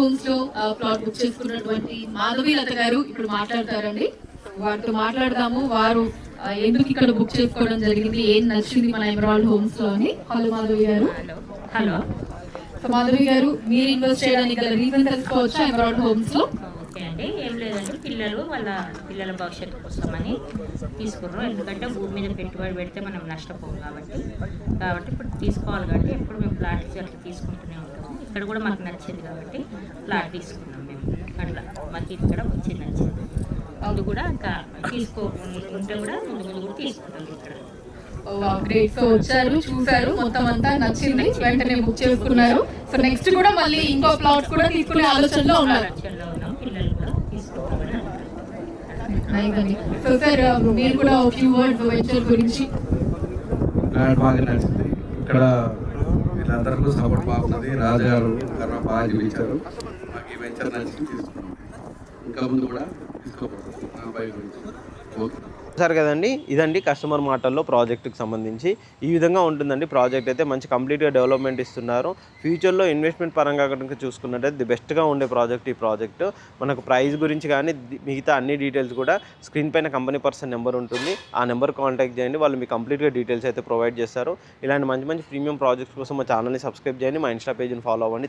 Homes లో plot book చేసుకున్నటువంటి మాధవి లత గారు ఇప్పుడు మాట్లాడతారండి. వారితో మాట్లాడదాము. వారు ఎందుకు ఇక్కడ బుక్ చేసుకోవడం జరిగింది, ఏం నచ్చింది మన ఎమరాల్డ్ హోమ్స్ లో అని. హలో మాధవి గారు. హలో. సో మాధవి గారు, మీరు ఇన్వెస్ట్ చేయడానికి గల రీజన్ తెలుసుకోవచ్చా ఎమరాల్డ్ హోమ్స్ లో? ఓకే అండి, ఏం లేదండి, వాళ్ళ పిల్లల భవిష్యత్తు కోసమని తీసుకున్నాం. ఎందుకంటే భూమి మీద పెట్టుబడి పెడితే మనం నష్టపోము కాబట్టి ఇప్పుడు తీసుకోవాలి కాబట్టి ఎప్పుడు మేము ప్లాట్స్ అట్లా తీసుకుంటూనే ఉంటాము. ఇక్కడ కూడా మాకు నచ్చింది కాబట్టి ప్లాట్ తీసుకున్నాం మేము. అట్లా మాకు ఇక్కడ వచ్చింది నచ్చింది. ముందు కూడా ఇంకా తీసుకోకుంటే కూడా ముందు కూడా తీసుకుంటాం ఇక్కడ. గ్రేట్. సో వచ్చారు, చూసారు, మొత్తం అంతా నచ్చింది, వెంటనే బుక్ చేసుకున్నారు. సో నెక్స్ట్ కూడా మళ్ళీ ఇంకో ప్లాట్ కూడా తీసుకునే ఆలోచనలో ఉన్నారు. పిల్లలు కూడా తీసుకుంటామని. సో సార్, మీరు కూడా ఒక ఫ్యూ వర్డ్స్ వెంచర్ గురించి. బాగా నచ్చింది. ఇక్కడ వీళ్ళందరికీ సపోర్ట్ బాగున్నది. రాజుగారు బాగా చూపించారు. మాకు ఈ వెంచర్ నచ్చింది, తీసుకున్నాం. ఇంకా ముందు కూడా తీసుకోబోతుంది నా అబ్బాయి గురించి. ఓకే సార్ కదండి, ఇదండి కస్టమర్ మాటల్లో ప్రాజెక్టుకి సంబంధించి ఈ విధంగా ఉంటుందండి. ప్రాజెక్ట్ అయితే మంచి కంప్లీట్గా డెవలప్మెంట్ ఇస్తున్నారు. ఫ్యూచర్లో ఇన్వెస్ట్మెంట్ పరంగా కనుక చూసుకున్నట్టయితే ది బెస్ట్గా ఉండే ప్రాజెక్ట్ ఈ ప్రాజెక్టు. మనకు ప్రైస్ గురించి కానీ మిగతా అన్ని డీటెయిల్స్ కూడా స్క్రీన్ పైన కంపెనీ పర్సన్ నెంబర్ ఉంటుంది, ఆ నెంబర్ కాంటాక్ట్ చేయండి. వాళ్ళు మీకు కంప్లీట్గా డీటెయిల్స్ అయితే ప్రొవైడ్ చేస్తారు. ఇలాంటి మంచి మంచి ప్రీమియం ప్రాజెక్ట్స్ కోసం మా ఛానల్ని సబ్స్క్రైబ్ చేయండి, మా ఇన్స్టా పేజ్ని ఫాలో అవ్వండి.